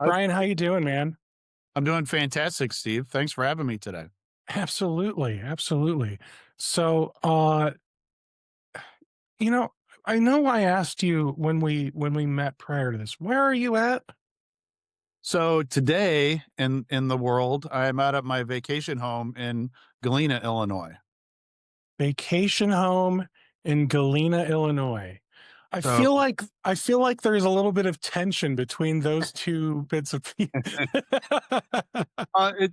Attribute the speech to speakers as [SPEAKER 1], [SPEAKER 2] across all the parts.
[SPEAKER 1] I
[SPEAKER 2] Brian, how you doing, man?
[SPEAKER 1] I'm doing fantastic, Steve. Thanks for having me today.
[SPEAKER 2] Absolutely, absolutely. So, you know, I know I asked you when we met prior to this. Where are you at?
[SPEAKER 1] So today in the world, I'm out at my vacation home in Galena, Illinois.
[SPEAKER 2] Vacation home in Galena, Illinois.
[SPEAKER 1] So
[SPEAKER 2] I feel like there's a little bit of tension between those two bits of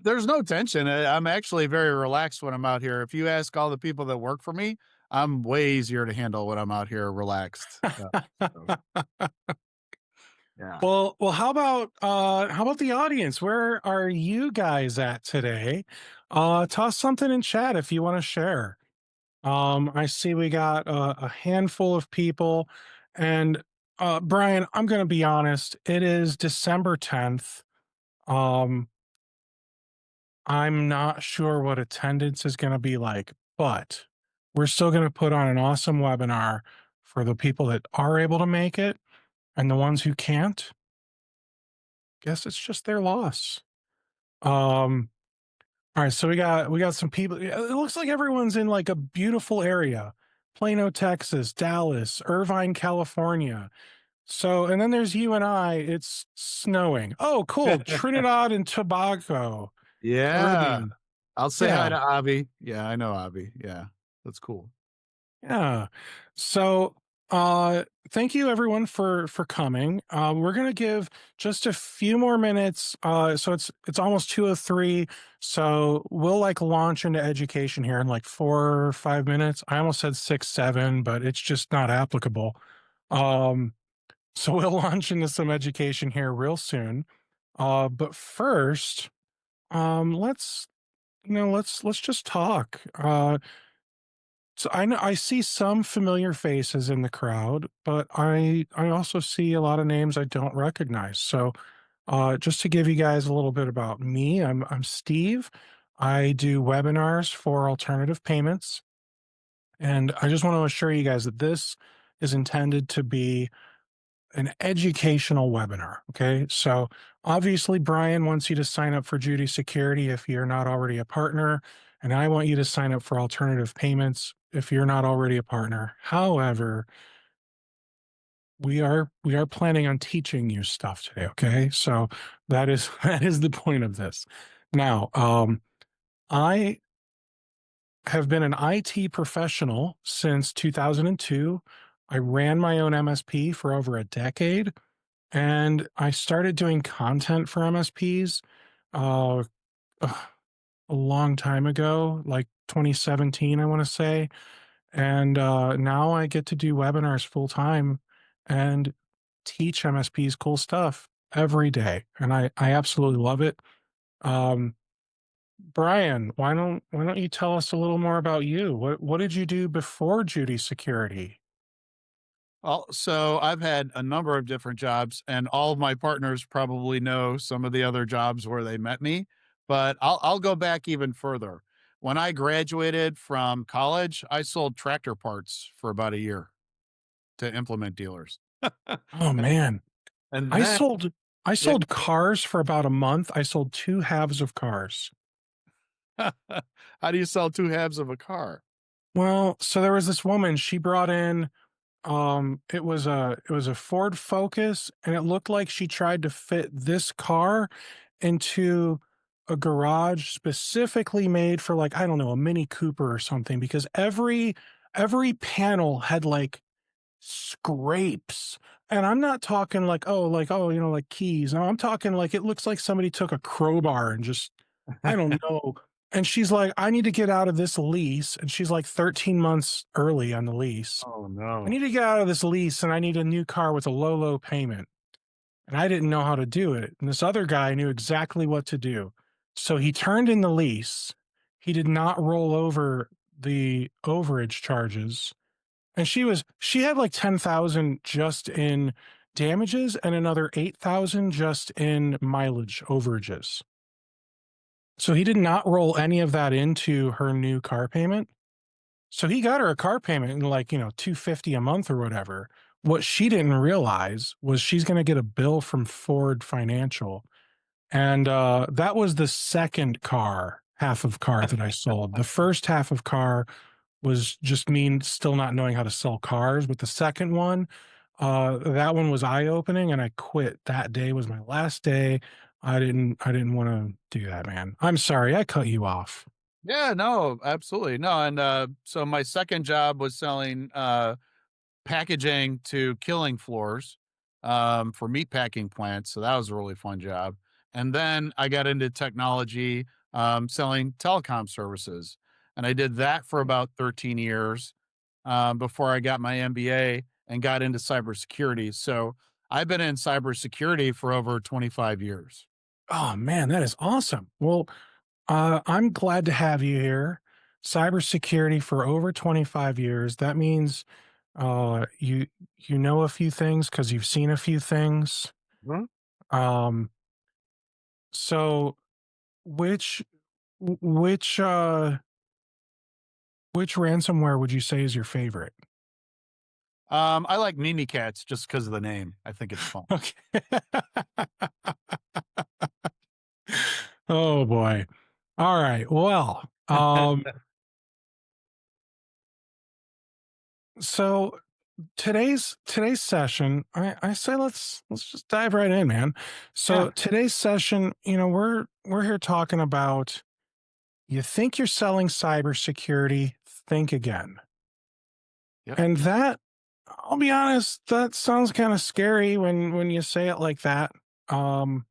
[SPEAKER 1] there's no tension. I'm actually very relaxed when I'm out here. If you ask all the people that work for me, I'm way easier to handle when I'm out here relaxed. So, yeah.
[SPEAKER 2] Well, how about the audience? Where are you guys at today? Toss something in chat if you want to share. I see we got a handful of people, and Brian, I'm going to be honest. It is December 10th. Um, I'm not sure what attendance is going to be like, but we're still going to put on an awesome webinar for the people that are able to make it, and the ones who can't. Guess it's just their loss. Um, all right, so we got some people. It looks like everyone's in like a beautiful area. Plano, Texas, Dallas, Irvine, California. So, and then there's you and I. It's snowing. Oh, cool. Trinidad and Tobago,
[SPEAKER 1] Yeah.
[SPEAKER 2] Caribbean.
[SPEAKER 1] I'll say hi
[SPEAKER 2] Yeah.
[SPEAKER 1] to Avi. Yeah, I know Avi. Yeah. That's cool.
[SPEAKER 2] Yeah. So, thank you everyone for coming. We're gonna give just a few more minutes. So it's almost 2:03. So we'll like launch into education here in like 4 or 5 minutes. I almost said 6, 7, but it's just not applicable. Um, so we'll launch into some education here real soon. But first, let's let's just talk. So I know I see some familiar faces in the crowd, but I also see a lot of names I don't recognize. So just to give you guys a little bit about me, I'm Steve. I do webinars for alternative payments, and I just want to assure you guys that this is intended to be an educational webinar. Okay. So obviously, Brian wants you to sign up for Judy Security if you're not already a partner. And I want you to sign up for alternative payments if you're not already a partner. However, we are planning on teaching you stuff today. Okay. So that is that is the point of this. Now, I have been an IT professional since 2002. I ran my own MSP for over a decade. And I started doing content for MSPs uh, a long time ago, like 2017, I want to say. And now I get to do webinars full time and teach MSPs cool stuff every day. And I absolutely love it. Um, Brian, why don't you tell us a little more about you? What did you do before Judy Security?
[SPEAKER 1] So I've had a number of different jobs, and all of my partners probably know some of the other jobs where they met me. But I'll go back even further. When I graduated from college, I sold tractor parts for about a year to implement dealers.
[SPEAKER 2] Oh man,
[SPEAKER 1] And
[SPEAKER 2] I
[SPEAKER 1] then,
[SPEAKER 2] sold I
[SPEAKER 1] yeah,
[SPEAKER 2] sold cars for about a month. I sold two halves of cars.
[SPEAKER 1] how do you sell two halves of a car?
[SPEAKER 2] Well, so there was this woman, she brought in it was a Ford Focus, and it looked like she tried to fit this car into a garage specifically made for like, I don't know, a Mini Cooper or something, because every panel had like scrapes. And I'm not talking like, oh, like keys. No, I'm talking like it looks like somebody took a crowbar and just, I don't know. And she's like, I need to get out of this lease. And she's like 13 months early on the lease.
[SPEAKER 1] Oh
[SPEAKER 2] I
[SPEAKER 1] no.
[SPEAKER 2] need to get out of this lease and I need a new car with a low payment. And I didn't know how to do it. And this other guy knew exactly what to do. So he turned in the lease. He did not roll over the overage charges, and she had like 10,000 just in damages and another 8,000 just in mileage overages. So he did not roll any of that into her new car payment. So he got her a car payment in like, 250 a month or whatever, What she didn't realize was she's going to get a bill from Ford Financial. And that was the second car, half of car that I sold. The first half of car was just me still not knowing how to sell cars. But the second one, that one was eye opening, and I quit. That day was my last day. I didn't want to do that, man. I'm sorry, I cut you off.
[SPEAKER 1] Yeah, no, absolutely. No, and so my second job was selling packaging to killing floors for meat packing plants. So that was a really fun job. And then I got into technology, selling telecom services. And I did that for about 13 years before I got my MBA and got into cybersecurity. So I've been in cybersecurity for over 25 years.
[SPEAKER 2] Oh man, that is awesome. Well, I'm glad to have you here. Cybersecurity for over 25 years. That means you know a few things because you've seen a few things.
[SPEAKER 1] Mhm.
[SPEAKER 2] Um, so which which which ransomware would you say is your favorite?
[SPEAKER 1] I like Mimi Cats just because of the name. I think it's fun.
[SPEAKER 2] Okay. Oh boy. All right. Well, so today's session, I say let's just dive right in, man.
[SPEAKER 1] Yeah.
[SPEAKER 2] So today's session, we're here talking about you think you're selling cybersecurity, think again.
[SPEAKER 1] Yep.
[SPEAKER 2] And that, I'll be honest, that sounds kind of scary when you say it like that. Um,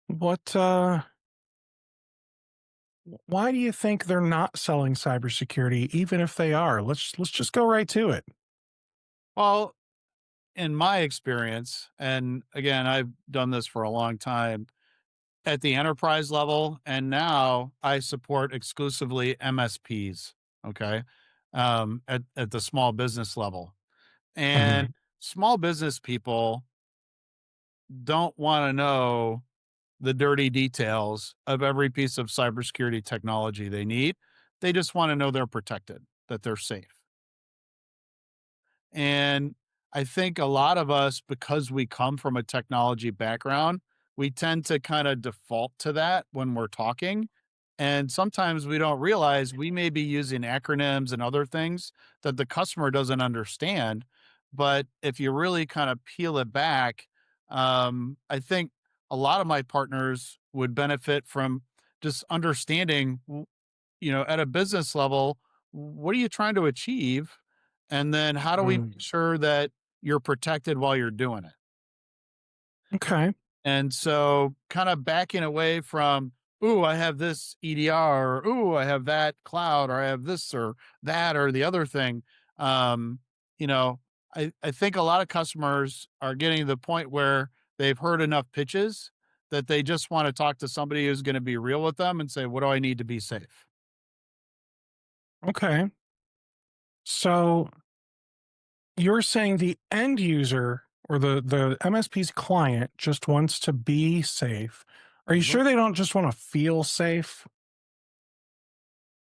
[SPEAKER 2] what why do you think they're not selling cybersecurity even if they are? Let's just go right to it.
[SPEAKER 1] Well, in my experience, and again, I've done this for a long time at the enterprise level, and now I support exclusively MSPs. Okay. At the small business level. And
[SPEAKER 2] Mhm.
[SPEAKER 1] small business people don't want to know the dirty details of every piece of cybersecurity technology they need. They just want to know they're protected, that they're safe. And I think a lot of us, because we come from a technology background, we tend to kind of default to that when we're talking. And sometimes we don't realize we may be using acronyms and other things that the customer doesn't understand. But if you really kind of peel it back, I think a lot of my partners would benefit from just understanding, at a business level, what are you trying to achieve? And then how do we make
[SPEAKER 2] Mm.
[SPEAKER 1] sure that you're protected while you're doing it?
[SPEAKER 2] Okay.
[SPEAKER 1] And so kind of backing away from, ooh, I have this EDR, or ooh, I have that cloud, or I have this or that or the other thing. Um, you know, I think a lot of customers are getting to the point where they've heard enough pitches that they just want to talk to somebody who's going to be real with them and say, what do I need to be safe?
[SPEAKER 2] Okay. So you're saying the end user or the MSP's client just wants to be safe. Are you
[SPEAKER 1] Mhm.
[SPEAKER 2] sure they don't just want to feel safe?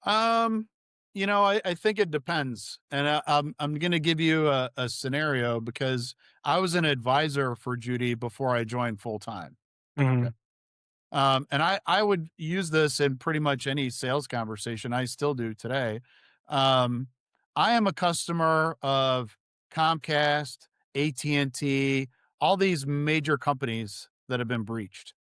[SPEAKER 1] Um, I think it depends, and I'm going to give you a scenario because I was an advisor for Judy before I joined full time. Okay,
[SPEAKER 2] Mhm.
[SPEAKER 1] and I would use this in pretty much any sales conversation. I still do today. Um, I am a customer of Comcast, AT&T, all these major companies that have been breached.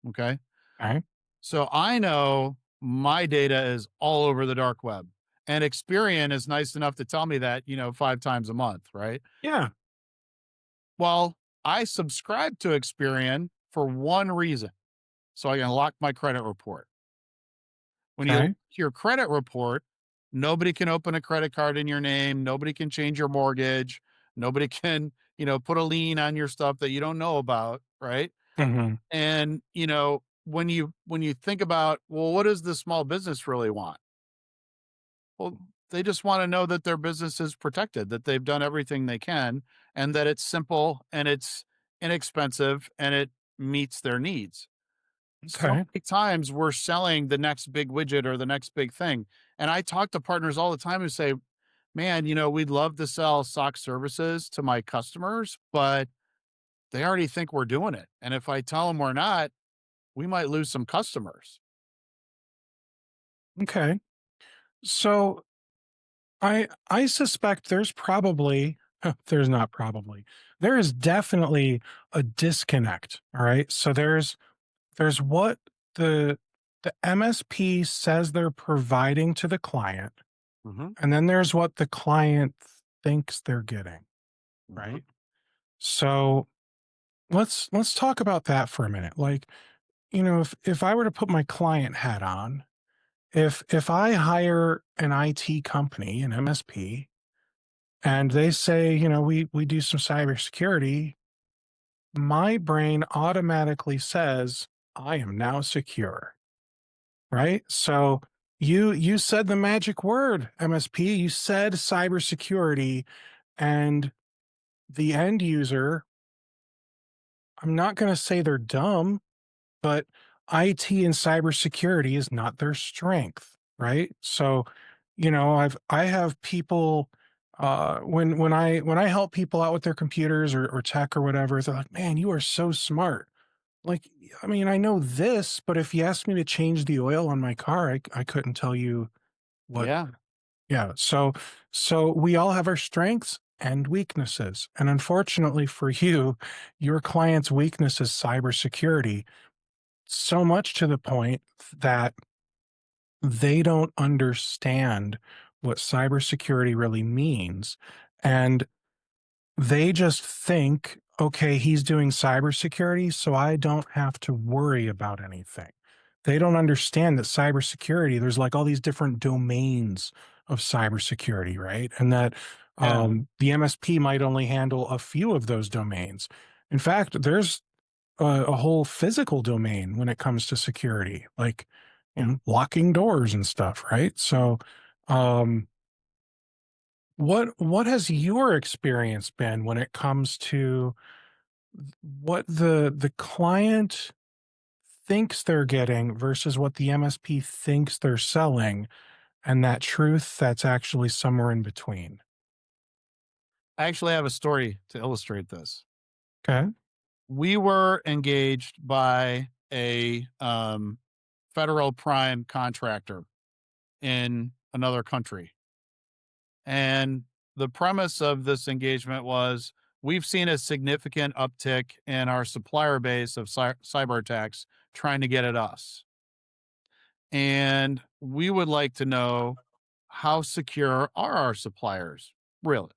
[SPEAKER 1] Okay,
[SPEAKER 2] Okay.
[SPEAKER 1] so I know my data is all over the dark web. And Experian is nice enough to tell me that, 5 times a month, right?
[SPEAKER 2] Yeah.
[SPEAKER 1] Well, I subscribe to Experian for one reason. So I can lock my credit report. When you lock
[SPEAKER 2] Okay.
[SPEAKER 1] your credit report, nobody can open a credit card in your name, nobody can change your mortgage, nobody can, put a lien on your stuff that you don't know about, right?
[SPEAKER 2] Mhm.
[SPEAKER 1] And, when you think about, well, what does the small business really want? Well, they just want to know that their business is protected, that they've done everything they can, and that it's simple and it's inexpensive and it meets their needs. So
[SPEAKER 2] Okay.
[SPEAKER 1] many times we're selling the next big widget or the next big thing. And I talk to partners all the time who say, man, we'd love to sell SOC services to my customers, but they already think we're doing it. And if I tell them we're not, we might lose some customers.
[SPEAKER 2] Okay. So I suspect there's probably there's not probably. There is definitely a disconnect, all right? So there's what the the MSP says they're providing to the client,
[SPEAKER 1] Hmm.
[SPEAKER 2] and then there's what the client thinks they're getting,
[SPEAKER 1] Hmm.
[SPEAKER 2] right? So let's talk about that for a minute. Like, if I were to put my client hat on, if I hire an IT company, an MSP, and they say, we do some cybersecurity, my brain automatically says, I am now secure, right? So you said the magic word, MSP. You said cybersecurity, and the end user, I'm not going to say they're dumb, but IT and cybersecurity is not their strength, right? So, I have people when I help people out with their computers or tech or whatever, they're like, "Man, you are so smart." Like, I mean, I know this, but if you asked me to change the oil on my car, I couldn't tell you what.
[SPEAKER 1] Yeah.
[SPEAKER 2] Yeah, so we all have our strengths and weaknesses. And unfortunately for you, your client's weakness is cybersecurity, so much to the point that they don't understand what cybersecurity really means. And they just think, okay, he's doing cybersecurity, so I don't have to worry about anything. They don't understand that cybersecurity, there's like all these different domains of cybersecurity, right? And that
[SPEAKER 1] Yeah.
[SPEAKER 2] the MSP might only handle a few of those domains. In fact, there's a whole physical domain when it comes to security, like locking doors and stuff, right? So, um, what has your experience been when it comes to what the client thinks they're getting versus what the MSP thinks they're selling, and that truth that's actually somewhere in between?
[SPEAKER 1] I actually have a story to illustrate this.
[SPEAKER 2] Okay.
[SPEAKER 1] We were engaged by a federal prime contractor in another country. And the premise of this engagement was we've seen a significant uptick in our supplier base of cyber attacks trying to get at us. And we would like to know, how secure are our suppliers, really?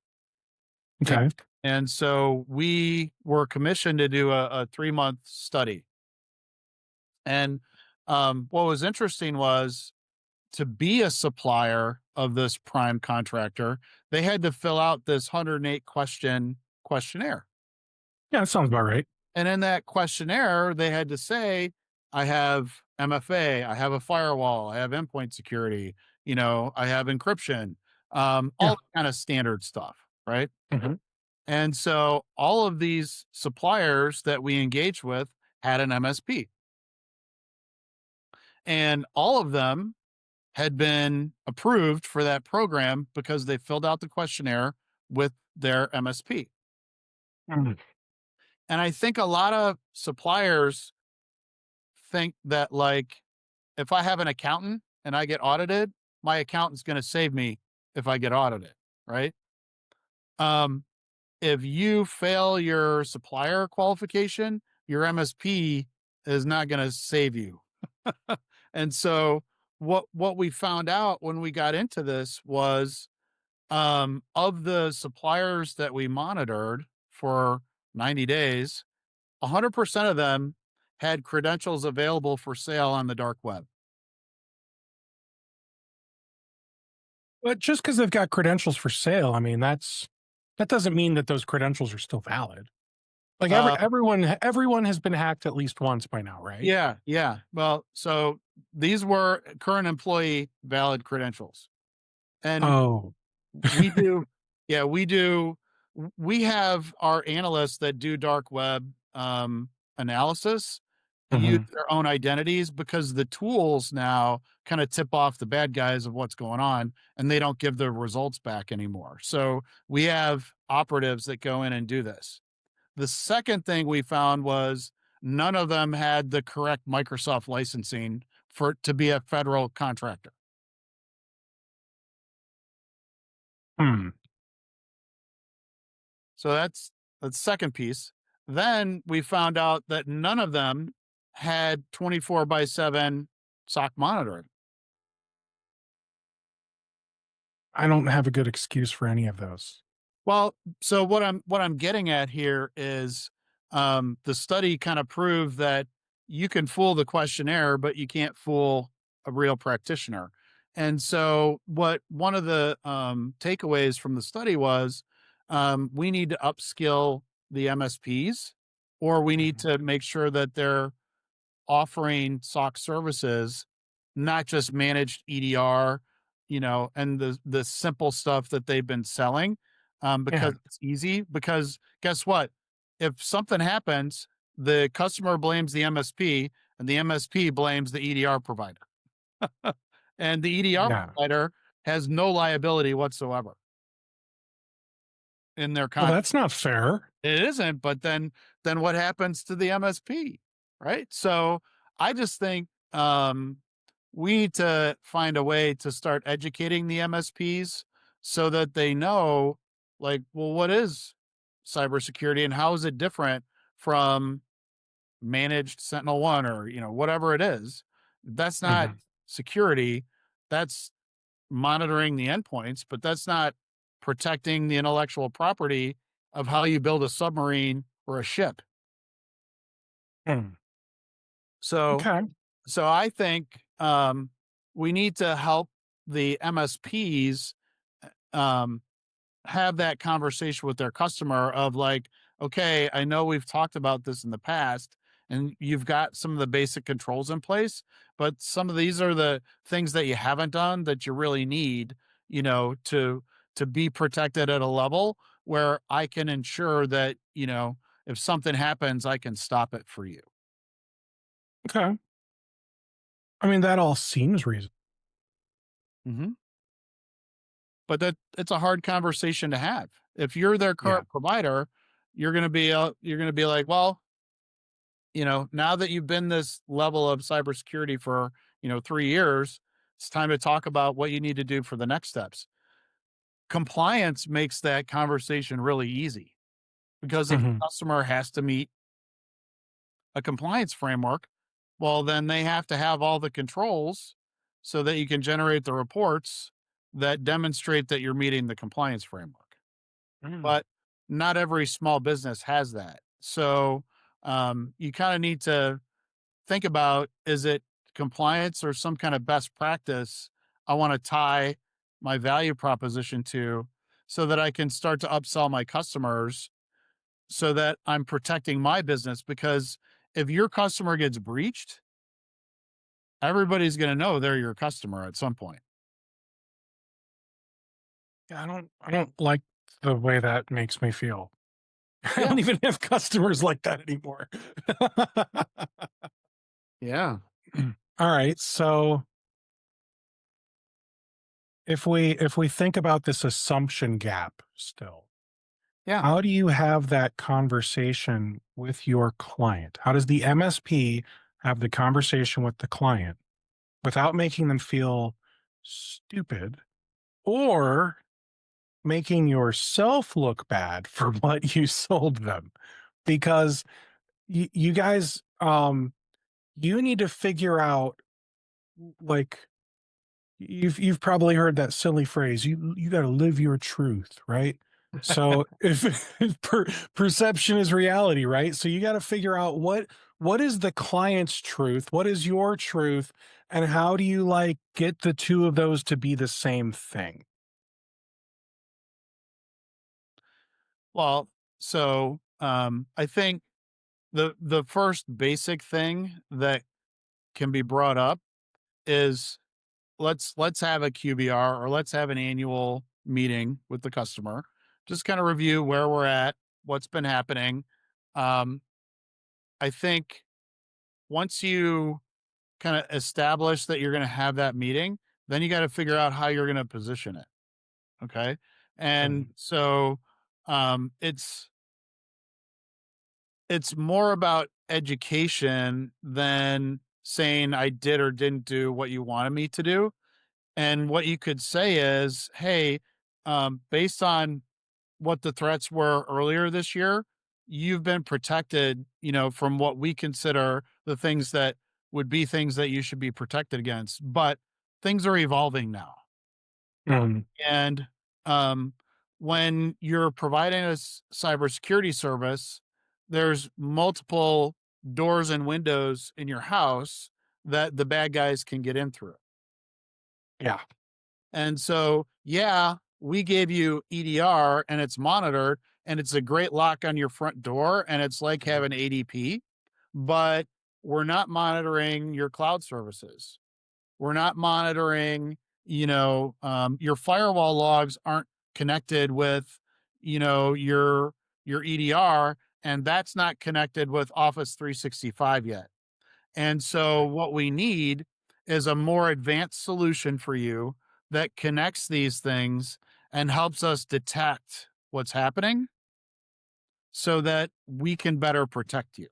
[SPEAKER 1] And,
[SPEAKER 2] Okay.
[SPEAKER 1] and so we were commissioned to do a 3-month study. And what was interesting was, to be a supplier of this prime contractor, they had to fill out this 108 question questionnaire.
[SPEAKER 2] Yeah, that sounds about right.
[SPEAKER 1] And in that questionnaire, they had to say, I have MFA, I have a firewall, I have endpoint security, I have encryption,
[SPEAKER 2] Yeah.
[SPEAKER 1] all kind of standard stuff, right?
[SPEAKER 2] Mhm.
[SPEAKER 1] And so all of these suppliers that we engaged with had an MSP, and all of them had been approved for that program because they filled out the questionnaire with their MSP.
[SPEAKER 2] Mm.
[SPEAKER 1] And I think a lot of suppliers think that, like, if I have an accountant and I get audited, my accountant's going to save me if I get audited, right? Um, if you fail your supplier qualification, your MSP is not going to save you. And so what we found out when we got into this was, of the suppliers that we monitored for 90 days, 100% of them had credentials available for sale on the dark web.
[SPEAKER 2] But just because they've got credentials for sale, I mean, that doesn't mean that those credentials are still valid. Like
[SPEAKER 1] Uh,
[SPEAKER 2] everyone has been hacked at least once by now, right?
[SPEAKER 1] yeah, yeah. Well, so these were current employee valid credentials. And
[SPEAKER 2] Oh,
[SPEAKER 1] we do, yeah, we have our analysts that do dark web analysis. use
[SPEAKER 2] Mhm.
[SPEAKER 1] their own identities because the tools now kind of tip off the bad guys of what's going on and they don't give the results back anymore. So we have operatives that go in and do this. The second thing we found was none of them had the correct Microsoft licensing for to be a federal contractor.
[SPEAKER 2] Hmm.
[SPEAKER 1] So that's the second piece. Then we found out that none of them had 24 by 7 SOC monitoring.
[SPEAKER 2] I don't have a good excuse for any of those.
[SPEAKER 1] Well, so what I'm getting at here is the study kind of proved that you can fool the questionnaire, but you can't fool a real practitioner. And so, what one of the takeaways from the study was, we need to upskill the MSPs, or we need
[SPEAKER 2] Mhm.
[SPEAKER 1] to make sure that they're offering SOC services, not just managed EDR, and the simple stuff that they've been selling,
[SPEAKER 2] Yeah.
[SPEAKER 1] because it's easy. Because guess what? If something happens, the customer blames the MSP, and the MSP blames the EDR provider, and the EDR
[SPEAKER 2] Yeah.
[SPEAKER 1] provider has no liability whatsoever in their
[SPEAKER 2] Well,
[SPEAKER 1] contract.
[SPEAKER 2] that's not fair.
[SPEAKER 1] It isn't, but then what happens to the MSP, right? So I just think we need to find a way to start educating the MSPs so that they know, like, well, what is cybersecurity and how is it different from managed Sentinel One or whatever it is? That's not
[SPEAKER 2] Mhm.
[SPEAKER 1] security. That's monitoring the endpoints, but that's not protecting the intellectual property of how you build a submarine or a ship.
[SPEAKER 2] Hmm.
[SPEAKER 1] So,
[SPEAKER 2] Okay.
[SPEAKER 1] so I think we need to help the MSPs um, have that conversation with their customer of like, okay, I know we've talked about this in the past and you've got some of the basic controls in place, but some of these are the things that you haven't done that you really need, to be protected at a level where I can ensure that, if something happens, I can stop it for you.
[SPEAKER 2] Okay. I mean, that all seems reasonable.
[SPEAKER 1] Mhm. But that it's a hard conversation to have. If you're their
[SPEAKER 2] Yeah.
[SPEAKER 1] current provider, you're gonna be like, well, now that you've been this level of cybersecurity for, 3 years, it's time to talk about what you need to do for the next steps. Compliance makes that conversation really easy because if the
[SPEAKER 2] Mhm.
[SPEAKER 1] customer has to meet a compliance framework, well, then they have to have all the controls so that you can generate the reports that demonstrate that you're meeting the compliance framework.
[SPEAKER 2] Mm.
[SPEAKER 1] But not every small business has that. So you kind of need to think about, is it compliance or some kind of best practice I want to tie my value proposition to so that I can start to upsell my customers so that I'm protecting my business. Because if your customer gets breached, everybody's going to know they're your customer at some point.
[SPEAKER 2] Yeah, I don't like the way that makes me feel. I
[SPEAKER 1] Yeah.
[SPEAKER 2] don't even have customers like that anymore.
[SPEAKER 1] Yeah.
[SPEAKER 2] All right. So if we think about this assumption gap still,
[SPEAKER 1] Yeah.
[SPEAKER 2] how do you have that conversation with your client? How does the MSP have the conversation with the client without making them feel stupid or making yourself look bad for what you sold them? Because you guys, you need to figure out, like, you've probably heard that silly phrase, you got to live your truth, right? So if, if perception is reality, right? So you got to figure out what is the client's truth, what is your truth, and how do you like get the two of those to be the same thing?
[SPEAKER 1] Well, so I think the first basic thing that can be brought up is let's have a QBR or let's have an annual meeting with the customer. Just kind of review where we're at, what's been happening. Um, I think once you kind of establish that you're going to have that meeting, then you got to figure out how you're going to position it. Okay. And
[SPEAKER 2] Mhm.
[SPEAKER 1] so it's more about education than saying I did or didn't do what you wanted me to do. And what you could say is, hey, based on what the threats were earlier this year, you've been protected, from what we consider the things that would be things that you should be protected against. But things are evolving now.
[SPEAKER 2] Mhm.
[SPEAKER 1] And um, when you're providing a cybersecurity service, there's multiple doors and windows in your house that the bad guys can get in through.
[SPEAKER 2] Yeah.
[SPEAKER 1] And so, yeah, we gave you EDR and it's monitored and it's a great lock on your front door and it's like
[SPEAKER 2] Mhm.
[SPEAKER 1] having ADP, but we're not monitoring your cloud services. We're not monitoring, your firewall logs aren't connected with, your EDR, and that's not connected with Office 365 yet. And so
[SPEAKER 2] Right.
[SPEAKER 1] what we need is a more advanced solution for you that connects these things and helps us detect what's happening so that we can better protect you.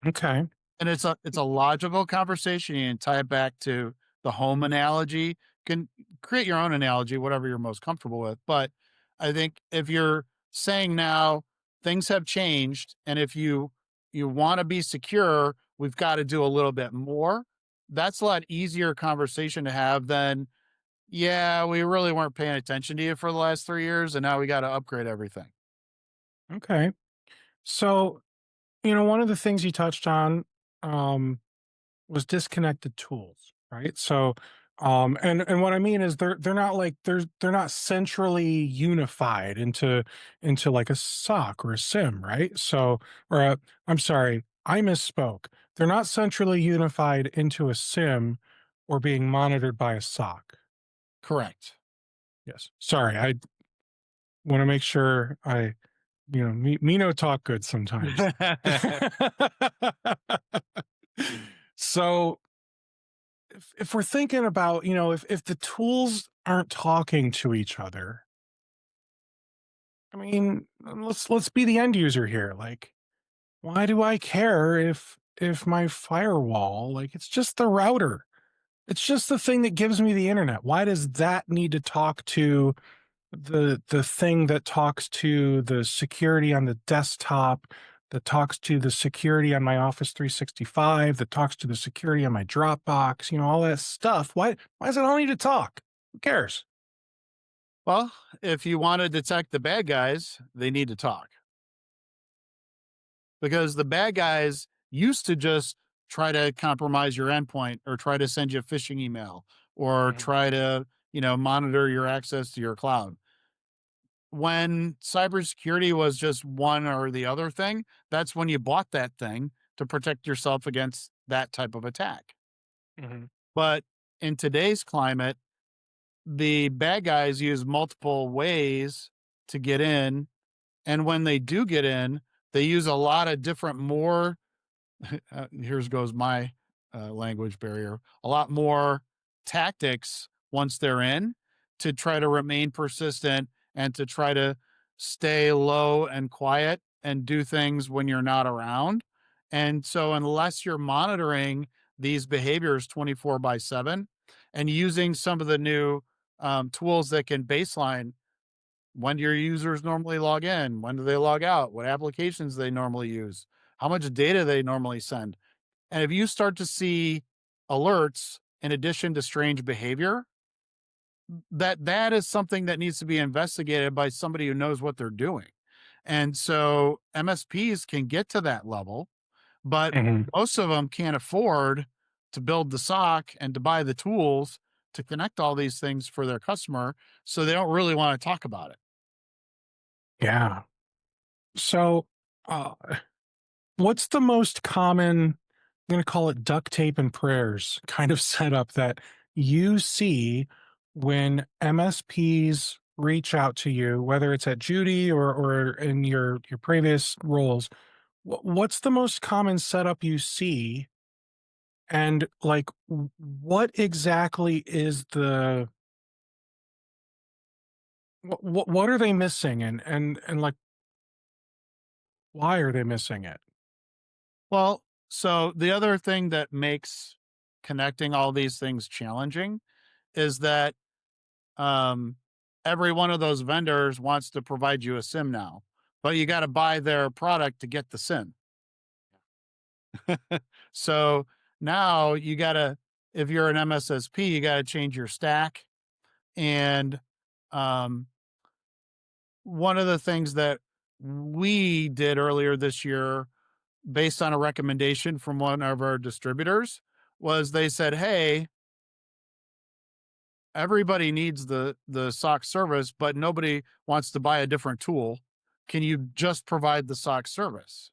[SPEAKER 2] Okay.
[SPEAKER 1] And it's a logical conversation. You can tie it back to the home analogy. Can create your own analogy, whatever you're most comfortable with. But I think if you're saying now things have changed, and if you want to be secure, we've got to do a little bit more. That's a lot easier conversation to have than, yeah, we really weren't paying attention to you for the last 3 years, and now we got to upgrade everything.
[SPEAKER 2] Okay. So, one of the things you touched on um, was disconnected tools, right? So, and what I mean is they're not like they're not centrally unified into like a SOC or a SIM, right? So, or a, I'm sorry, I misspoke. They're not centrally unified into a SIM or being monitored by a SOC.
[SPEAKER 1] Correct.
[SPEAKER 2] Yes. Sorry, I want to make sure me no talk good sometimes. So if we're thinking about, if the tools aren't talking to each other, I mean, let's be the end user here. Like, why do I care if my firewall, like it's just the router. It's just the thing that gives me the internet. Why does that need to talk to the thing that talks to the security on the desktop, that talks to the security on my Office 365, that talks to the security on my Dropbox, all that stuff. Why does it all need to talk? Who cares?
[SPEAKER 1] Well, if you want to detect the bad guys, they need to talk, because the bad guys used to just try to compromise your endpoint or try to send you a phishing email or
[SPEAKER 2] Mhm.
[SPEAKER 1] try to, monitor your access to your cloud. When cybersecurity was just one or the other thing, that's when you bought that thing to protect yourself against that type of attack.
[SPEAKER 2] Mhm.
[SPEAKER 1] But in today's climate, the bad guys use multiple ways to get in. And when they do get in, they use a lot of different more here's goes my language barrier, a lot more tactics once they're in to try to remain persistent and to try to stay low and quiet and do things when you're not around. And so unless you're monitoring these behaviors 24 by 7 and using some of the new tools that can baseline, when do your users normally log in, when do they log out, what applications they normally use, how much data they normally send, and if you start to see alerts in addition to strange behavior, that is something that needs to be investigated by somebody who knows what they're doing. And so MSPs can get to that level, but
[SPEAKER 2] Mhm.
[SPEAKER 1] most of them can't afford to build the SOC and to buy the tools to connect all these things for their customer. So they don't really want to talk about it.
[SPEAKER 2] Yeah. So, uh, what's the most common, I'm going to call it duct tape and prayers kind of setup that you see when MSPs reach out to you, whether it's at Judy or in your previous roles? what's the most common setup you see? And like, what exactly is what are they missing? And like, why are they missing it?
[SPEAKER 1] Well, so the other thing that makes connecting all these things challenging is that um, every one of those vendors wants to provide you a SIM now, but you got to buy their product to get the SIM. So now you got to, if you're an MSSP, you got to change your stack. And um, one of the things that we did earlier this year, based on a recommendation from one of our distributors, was they said, "Hey, everybody needs the SOC service, but nobody wants to buy a different tool. Can you just provide the SOC service?"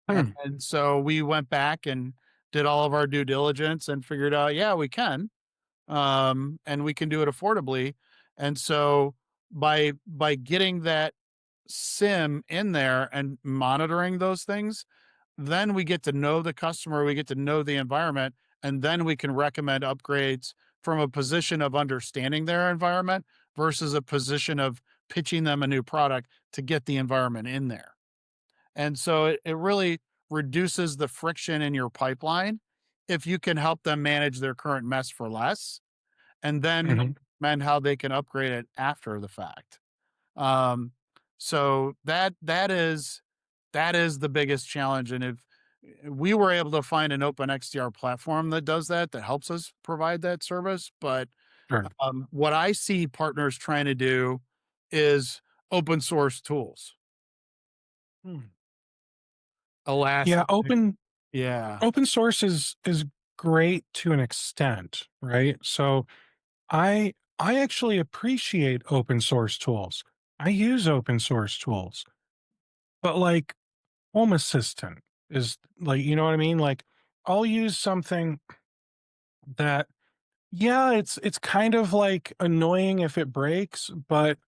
[SPEAKER 2] Hmm.
[SPEAKER 1] And so we went back and did all of our due diligence and figured out, yeah, we can, and we can do it affordably. And so by getting that SIM in there and monitoring those things, then we get to know the customer, we get to know the environment, and then we can recommend upgrades from a position of understanding their environment versus a position of pitching them a new product to get the environment in there. And so it really reduces the friction in your pipeline if you can help them manage their current mess for less and then
[SPEAKER 2] Mhm.
[SPEAKER 1] recommend how they can upgrade it after the fact. Um, so that is the biggest challenge. And if we were able to find an open XDR platform that does that, that helps us provide that service. But
[SPEAKER 2] Sure.
[SPEAKER 1] what I see partners trying to do is open source tools.
[SPEAKER 2] Hmm. Yeah,
[SPEAKER 1] Elastic. Yeah.
[SPEAKER 2] open source is great to an extent, right? So I actually appreciate open source tools. I use open source tools, but like Home Assistant is like, you know what I mean? Like I'll use something that, yeah, it's kind of like annoying if it breaks, but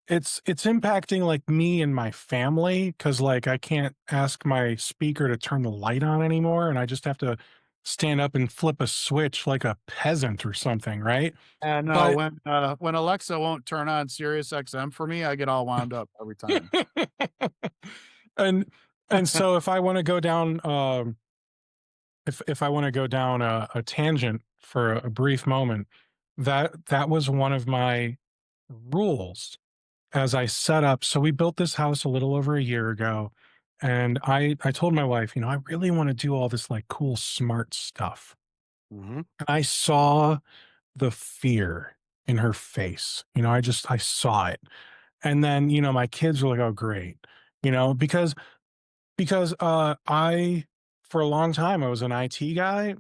[SPEAKER 2] it's impacting like me and my family because like I can't ask my speaker to turn the light on anymore, and I just have to stand up and flip a switch like a peasant or something, right?
[SPEAKER 1] And no,
[SPEAKER 2] But
[SPEAKER 1] when Alexa won't turn on Sirius XM for me, I get all wound up every time.
[SPEAKER 2] and so if I want to go down if I want to go down a tangent for a brief moment, that was one of my rules as I set up. So we built this house a little over a year ago, and I told my wife, you know, I really want to do all this like cool smart stuff.
[SPEAKER 1] Mhm.
[SPEAKER 2] And I saw the fear in her face. You know, I saw it. And then, you know, my kids were like, "Oh, great." You know, because I for a long time I was an IT guy,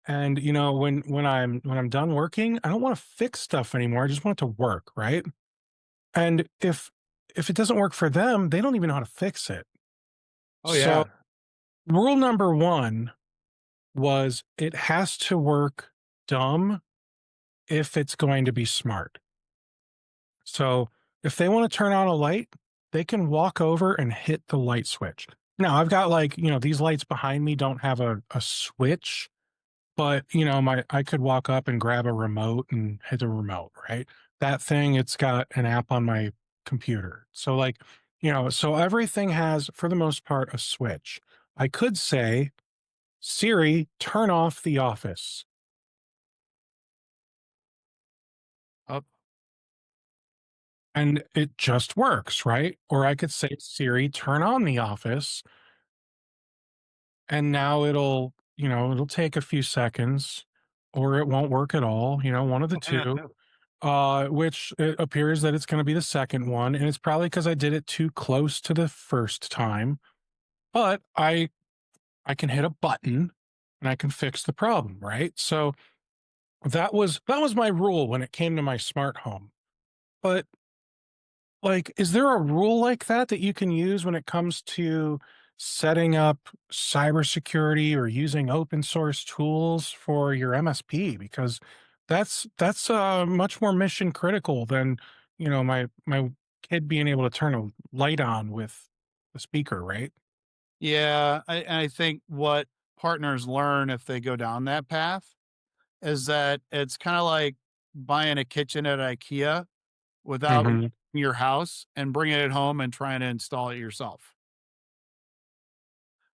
[SPEAKER 2] and you know, when I'm done working, I don't want to fix stuff anymore. I just want it to work, right? And if it doesn't work for them, they don't even know how to fix it.
[SPEAKER 1] Oh,
[SPEAKER 2] So,
[SPEAKER 1] yeah.
[SPEAKER 2] rule number 1 was it has to work dumb if it's going to be smart. So, if they want to turn on a light, they can walk over and hit the light switch. Now, I've got like, you know, these lights behind me don't have a switch, but you know, my I could walk up and grab a remote and hit the remote, right? That thing, it's got an app on my computer. So like, you know, so everything has for the most part a switch. I could say, "Siri, turn off the office."
[SPEAKER 1] Oh,
[SPEAKER 2] And it just works, right? Or I could say, "Siri, turn on the office." And now it'll, you know, it'll take a few seconds or it won't work at all, you know, one of the two. Which it appears that it's going to be the second one, and it's probably because I did it too close to the first time. But I can hit a button and I can fix the problem, right? So that was my rule when it came to my smart home. But like, is there a rule like that that you can use when it comes to setting up cybersecurity or using open source tools for your MSP? Because that's much more mission critical than, you know, my kid being able to turn a light on with the speaker, right?
[SPEAKER 1] Yeah, I think what partners learn if they go down that path is that it's kinda like buying a kitchen at IKEA without
[SPEAKER 2] Hmm.
[SPEAKER 1] your house and bringing it home and trying to install it yourself.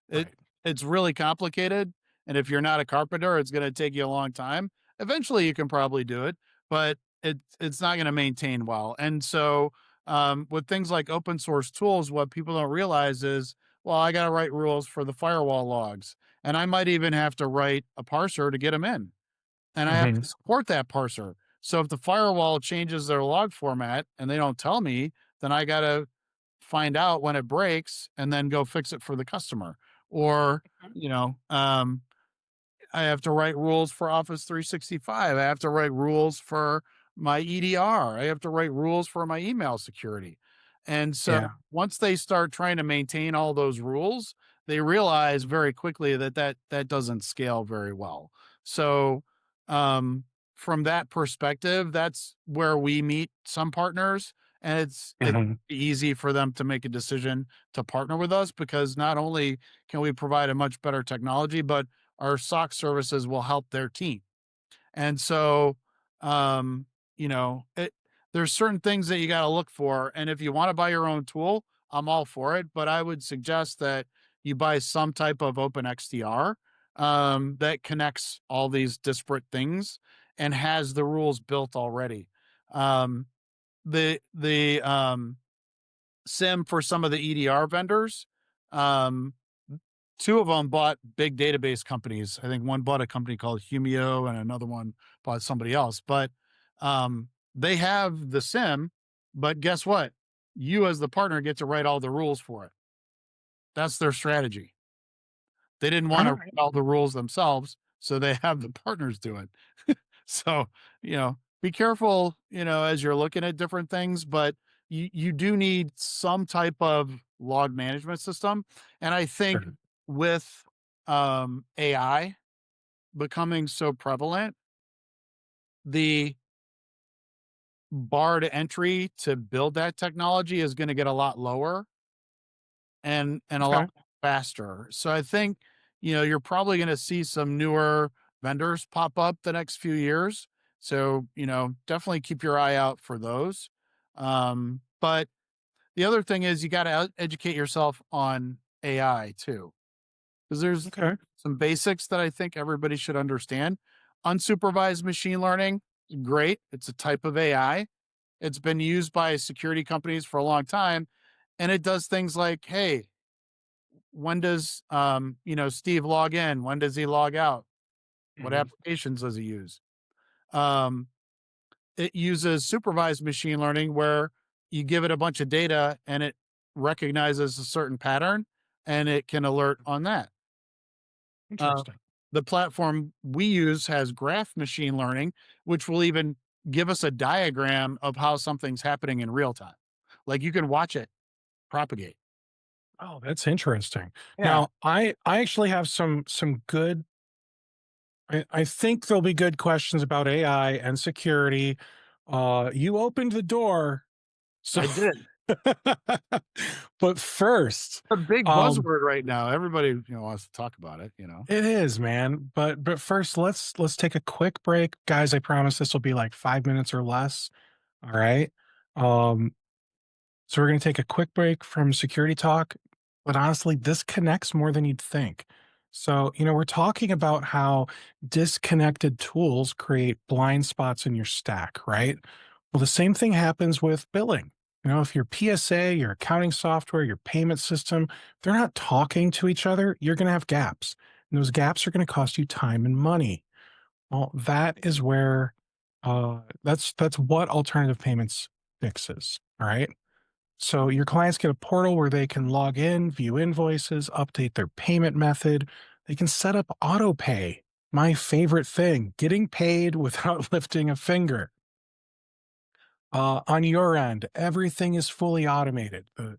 [SPEAKER 1] It
[SPEAKER 2] Right.
[SPEAKER 1] it's really complicated, and if you're not a carpenter, it's gonna take you a long time. Eventually, you can probably do it, but it's not gonna maintain well, and so, with things like open source tools, what people don't realize is, well, I gotta write rules for the firewall logs, and I might even have to write a parser to get them in, and I have
[SPEAKER 2] Hmm.
[SPEAKER 1] to support that parser. So if the firewall changes their log format and they don't tell me, then I gotta find out when it breaks and then go fix it for the customer. Or, you know, I have to write rules for Office 365. I have to write rules for my EDR. I have to write rules for my email security. And so
[SPEAKER 2] Yeah.
[SPEAKER 1] once they start trying to maintain all those rules, they realize very quickly that that doesn't scale very well. So um, from that perspective, that's where we meet some partners, and it's
[SPEAKER 2] Hmm.
[SPEAKER 1] easy for them to make a decision to partner with us because not only can we provide a much better technology, but our SOC services will help their team. And so, um, there's certain things that you got to look for. And if you want to buy your own tool, I'm all for it. But I would suggest that you buy some type of open XDR that connects all these disparate things and has the rules built already. Um, the SIM for some of the EDR vendors. Um, Two of them bought big database companies. I think one bought a company called Humio and another one bought somebody else. But they have the SIM, but guess what? You as the partner get to write all the rules for it. That's their strategy. They didn't
[SPEAKER 2] All
[SPEAKER 1] want to write
[SPEAKER 2] right.
[SPEAKER 1] all the rules themselves, so they have the partners do it. So, be careful, as you're looking at different things, but you do need some type of log management system. And I think
[SPEAKER 2] Sure.
[SPEAKER 1] with AI becoming so prevalent, the bar to entry to build that technology is going to get a lot lower and a lot
[SPEAKER 2] Okay.
[SPEAKER 1] faster. So I think, you're probably going to see some newer vendors pop up the next few years. So, definitely keep your eye out for those. But the other thing is you got to educate yourself on AI too, because there's
[SPEAKER 2] Okay.
[SPEAKER 1] some basics that I think everybody should understand. Unsupervised machine learning, great. It's a type of AI. It's been used by security companies for a long time, and it does things like, hey, when does Steve log in? When does he log out? What
[SPEAKER 2] Hmm.
[SPEAKER 1] applications does he use? Um, it uses supervised machine learning where you give it a bunch of data and it recognizes a certain pattern and it can alert on that. Uh,
[SPEAKER 2] Interesting.
[SPEAKER 1] the platform we use has graph machine learning, which will even give us a diagram of how something's happening in real time. Like you can watch it propagate.
[SPEAKER 2] Oh, that's interesting.
[SPEAKER 1] Yeah,
[SPEAKER 2] Now, I actually have some good. I think there'll be good questions about AI and security. You opened the door, so.
[SPEAKER 1] I did.
[SPEAKER 2] But first,
[SPEAKER 1] A big
[SPEAKER 2] um,
[SPEAKER 1] buzzword right now. Everybody, wants to talk about it.
[SPEAKER 2] it is, man. But first, let's take a quick break, guys. I promise this will be like 5 minutes or less. All right. Um, So we're going to take a quick break from security talk, but honestly, this connects more than you'd think. So, we're talking about how disconnected tools create blind spots in your stack, right? Well, the same thing happens with billing. If your PSA, your accounting software, your payment system, they're not talking to each other, you're going to have gaps. And those gaps are going to cost you time and money. Well, that is where that's what alternative payments fixes. All right. So your clients get a portal where they can log in, view invoices, update their payment method. They can set up auto pay. My favorite thing, getting paid without lifting a finger. On your end, everything is fully automated. The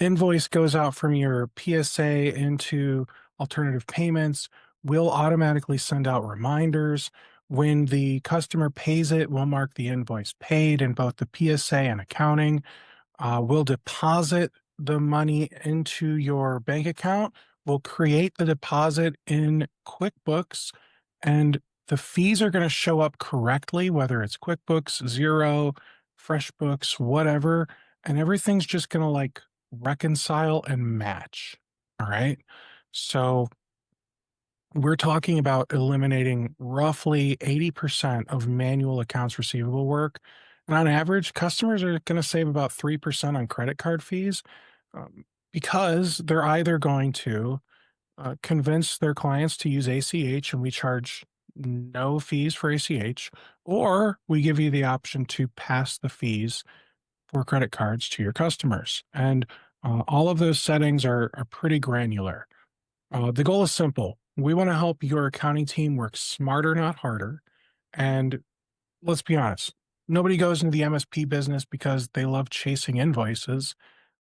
[SPEAKER 2] invoice goes out from your PSA into alternative payments. We'll automatically send out reminders. When the customer pays it, we'll mark the invoice paid in both the PSA and accounting. We'll deposit the money into your bank account will create the deposit in QuickBooks, and the fees are going to show up correctly, whether it's QuickBooks, Zero, FreshBooks, whatever. And everything's just going to like reconcile and match. All right. So we're talking about eliminating roughly 80% of manual accounts receivable work. And on average, customers are going to save about 3% on credit card fees, because they're either going to convince their clients to use ACH and we charge no fees for ACH, or we give you the option to pass the fees for credit cards to your customers. And all of those settings are pretty granular. The goal is simple. We want to help your accounting team work smarter, not harder. And let's be honest, nobody goes into the MSP business because they love chasing invoices.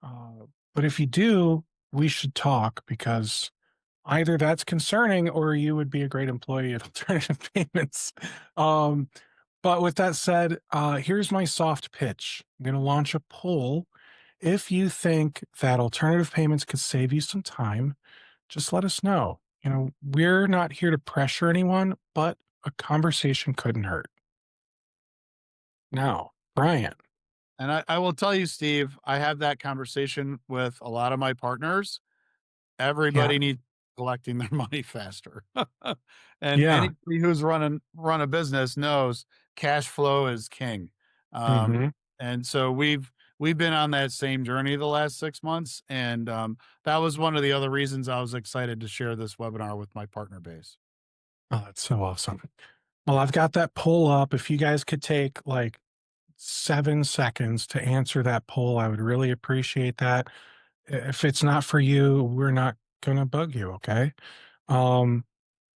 [SPEAKER 2] But if you do, we should talk because either that's concerning or you would be a great employee at Alternative Payments. Um, but with that said, here's my soft pitch. I'm going to launch a poll. If you think that Alternative Payments could save you some time, just let us know. We're not here to pressure anyone, but a conversation couldn't hurt. Now, Brian.
[SPEAKER 1] And I will tell you, Steve, I have that conversation with a lot of my partners.
[SPEAKER 2] Yeah.
[SPEAKER 1] Everybody needs collecting their money faster. And
[SPEAKER 2] Yeah.
[SPEAKER 1] anybody who's run a business knows cash flow is king. Um,
[SPEAKER 2] Hmm.
[SPEAKER 1] and so we've been on that same journey the last 6 months, and, that was one of the other reasons I was excited to share this webinar with my partner base.
[SPEAKER 2] Oh, that's so awesome. Well, I've got that poll up. If you guys could take like 7 seconds to answer that poll, I would really appreciate that. If it's not for you, we're not going to bug you. Okay. Um,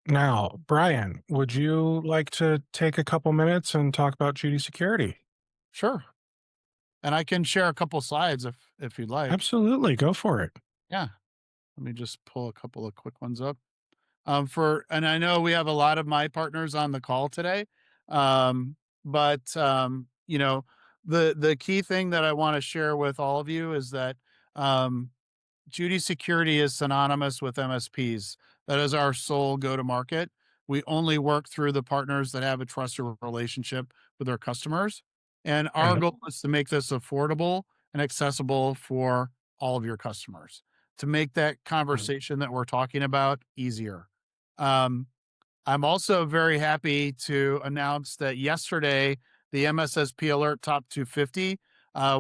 [SPEAKER 2] Now, Brian, would you like to take a couple minutes and talk about Judy Security?
[SPEAKER 1] Sure, and I can share a couple slides if you'd like.
[SPEAKER 2] Absolutely. Go for it.
[SPEAKER 1] Yeah, let me just pull a couple of quick ones up. For and I know we have a lot of my partners on the call today. But the key thing that I want to share with all of you is that um, Judy Security is synonymous with MSPs. That is our sole go to market. We only work through the partners that have a trusted relationship with their customers. And our
[SPEAKER 2] Right.
[SPEAKER 1] goal is to make this affordable and accessible for all of your customers to make that
[SPEAKER 2] Right.
[SPEAKER 1] conversation that we're talking about easier. Um, I'm also very happy to announce that yesterday, the MSSP Alert Top 250,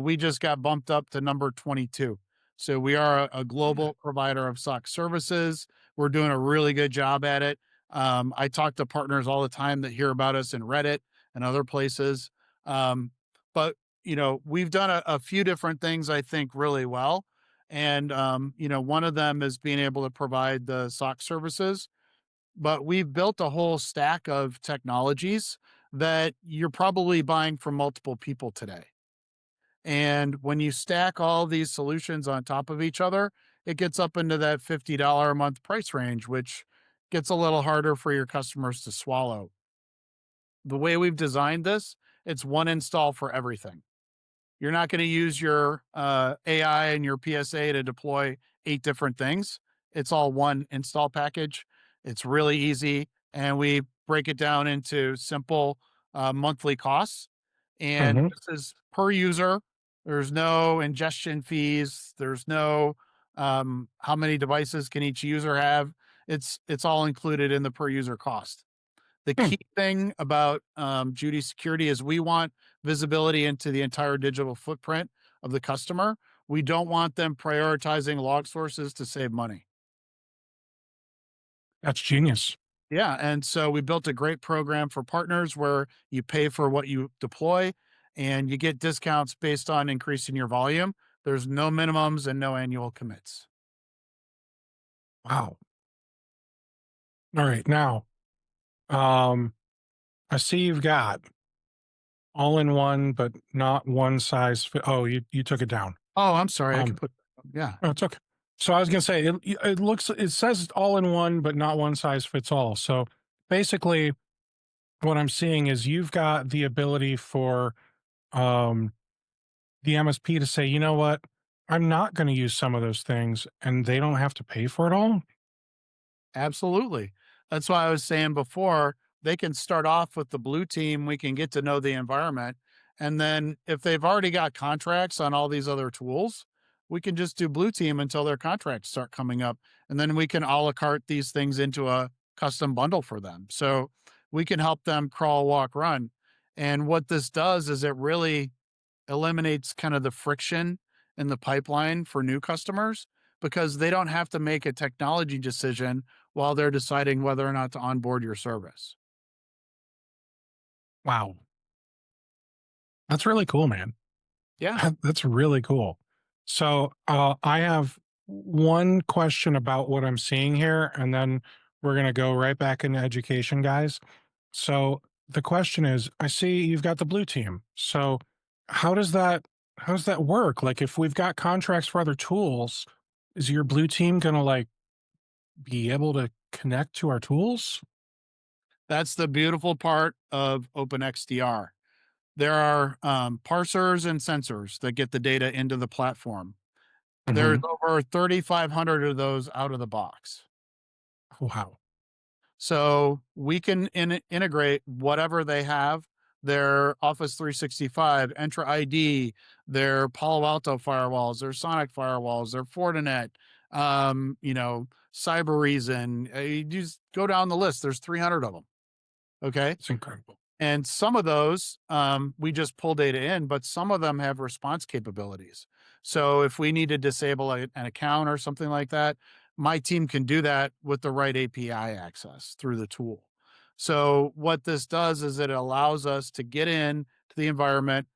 [SPEAKER 1] we just got bumped up to number 22. So we are a global provider of SOC services. We're doing a really good job at it. I talk to partners all the time that hear about us in Reddit and other places. Um, but we've done a few different things I think really well, and one of them is being able to provide the SOC services, but we've built a whole stack of technologies that you're probably buying from multiple people today. And when you stack all these solutions on top of each other, it gets up into that $50 a month price range, which gets a little harder for your customers to swallow. The way we've designed this, it's one install for everything. You're not going to use your AI and your PSA to deploy 8 different things. It's all one install package. It's really easy. And we break it down into simple monthly costs. And
[SPEAKER 2] Hmm.
[SPEAKER 1] this is per user. There's no ingestion fees. There's no how many devices can each user have. It's all included in the per user cost. The
[SPEAKER 2] Hmm.
[SPEAKER 1] key thing about Judy Security is we want visibility into the entire digital footprint of the customer. We don't want them prioritizing log sources to save money.
[SPEAKER 2] That's genius.
[SPEAKER 1] Yeah, and so we built a great program for partners where you pay for what you deploy and you get discounts based on increasing your volume. There's no minimums and no annual commits.
[SPEAKER 2] Wow. All right. Now, um, I see you've got all in one, but not one size fit. Oh, you took it down.
[SPEAKER 1] Oh, I'm sorry. I can
[SPEAKER 2] Um,
[SPEAKER 1] put, yeah.
[SPEAKER 2] oh, it's okay. So I was gonna say it says all in one, but not one size fits all. So basically, what I'm seeing is you've got the ability for um the MSP to say, you know what, I'm not going to use some of those things and they don't have to pay for it all?
[SPEAKER 1] Absolutely. That's why I was saying before, they can start off with the blue team. We can get to know the environment. And then if they've already got contracts on all these other tools, we can just do blue team until their contracts start coming up. And then we can a la carte these things into a custom bundle for them. So we can help them crawl, walk, run. And what this does is it really eliminates kind of the friction in the pipeline for new customers because they don't have to make a technology decision while they're deciding whether or not to onboard your service.
[SPEAKER 2] Wow. That's really cool, man.
[SPEAKER 1] Yeah,
[SPEAKER 2] That's really cool. So, I have one question about what I'm seeing here, and then we're going to go right back into education, guys. So, the question is, I see you've got the blue team. So, how does that how does that work? Like, if we've got contracts for other tools, is your blue team going to like be able to connect to our tools?
[SPEAKER 1] that's the beautiful part of OpenXDR. There are parsers and sensors that get the data into the platform. There's
[SPEAKER 2] Hmm.
[SPEAKER 1] over 3,500 of those out of the box.
[SPEAKER 2] Wow.
[SPEAKER 1] So we can integrate whatever they have, their Office 365, Entra ID, their Palo Alto firewalls, their Sonic firewalls, their Fortinet, Cyber Reason. You just go down the list. There's 300 of them. Okay.
[SPEAKER 2] It's incredible.
[SPEAKER 1] And some of those, we just pull data in, but some of them have response capabilities. So if we need to disable an account or something like that, my team can do that with the right API access through the tool. So what this does is it allows us to get in to the environment,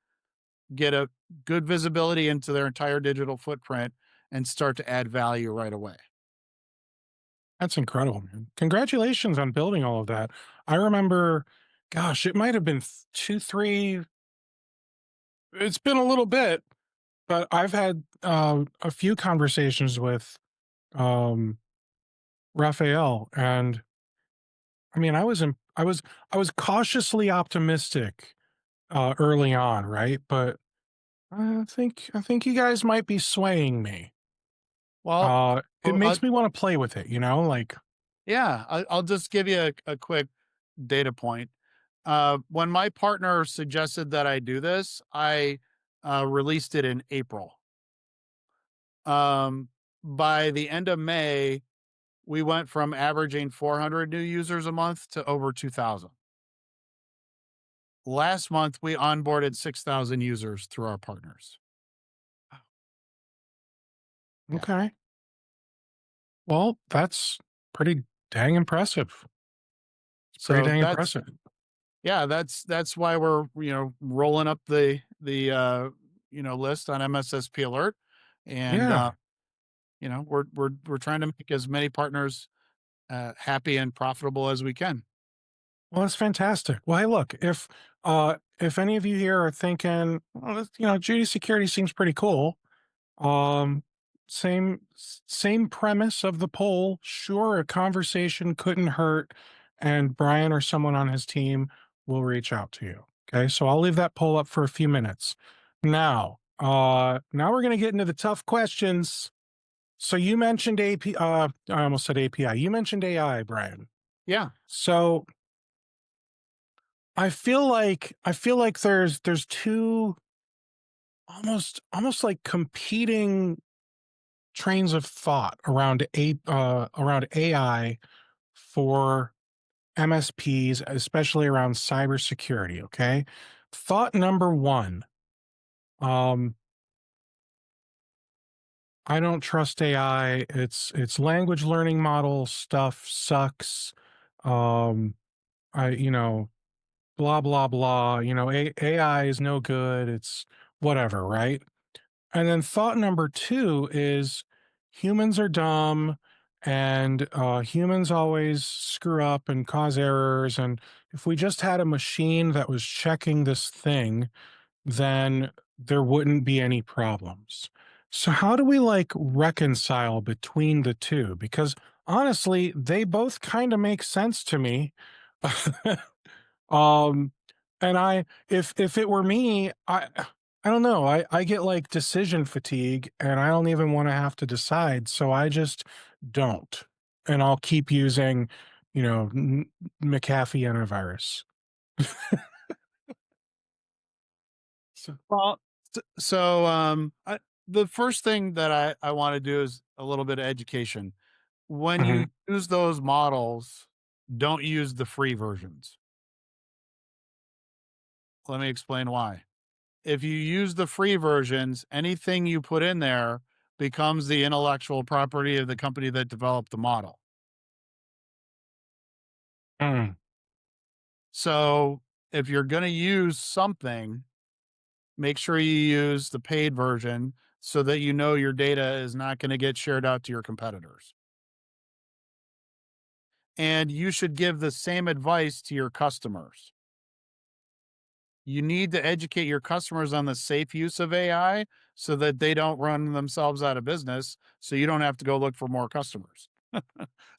[SPEAKER 1] get a good visibility into their entire digital footprint, and start to add value right away.
[SPEAKER 2] That's incredible, man. Congratulations on building all of that. I remember, gosh, it might have been 2, 3, it's been a little bit, but I've had, a few conversations with, um, Raphael, and I mean, I was cautiously optimistic, early on, right? But I think you guys might be swaying me.
[SPEAKER 1] Well,
[SPEAKER 2] It
[SPEAKER 1] uh,
[SPEAKER 2] makes me wanna play with it, you know, like
[SPEAKER 1] yeah, I'll just give you a quick data point. When my partner suggested that I do this, I released it in April. Um, by the end of May, we went from averaging 400 new users a month to over 2,000. Last month, we onboarded 6,000 users through our partners. Yeah.
[SPEAKER 2] okay. Well, that's pretty dang impressive. It's pretty
[SPEAKER 1] So
[SPEAKER 2] dang
[SPEAKER 1] that's
[SPEAKER 2] impressive.
[SPEAKER 1] yeah, that's why we're rolling up the list on MSSP Alert, and
[SPEAKER 2] Yeah.
[SPEAKER 1] we're trying to make as many partners happy and profitable as we can.
[SPEAKER 2] Well, that's fantastic. Well, hey, look, if any of you here are thinking, well, Judy Security seems pretty cool. Um, same premise of the poll. Sure, a conversation couldn't hurt, and Brian or someone on his team will reach out to you. Okay, so I'll leave that poll up for a few minutes. Now we're gonna get into the tough questions. So you mentioned AP. I almost said API. You mentioned AI, Brian.
[SPEAKER 1] Yeah.
[SPEAKER 2] So I feel like there's two almost like competing trains of thought around AI for MSPs, especially around cybersecurity. Okay, thought number one: um, I don't trust AI. It's language learning model stuff sucks. Um, I blah blah blah. AI is no good. It's whatever, right? And then thought number two is humans are dumb and humans always screw up and cause errors. And if we just had a machine that was checking this thing, then there wouldn't be any problems. So, how do we like reconcile between the two? Because honestly, they both kind of make sense to me. um, and if it were me, I don't know. I get like decision fatigue and I don't even want to have to decide. So I just don't. And I'll keep using, McAfee antivirus. So,
[SPEAKER 1] Well, the first thing that I want to do is a little bit of education. When
[SPEAKER 2] mhm.
[SPEAKER 1] you use those models, don't use the free versions. Let me explain why. If you use the free versions, anything you put in there becomes the intellectual property of the company that developed the model.
[SPEAKER 2] Mm.
[SPEAKER 1] So if you're going to use something, make sure you use the paid version so that you know your data is not going to get shared out to your competitors. And you should give the same advice to your customers. You need to educate your customers on the safe use of AI so that they don't run themselves out of business. So you don't have to go look for more customers.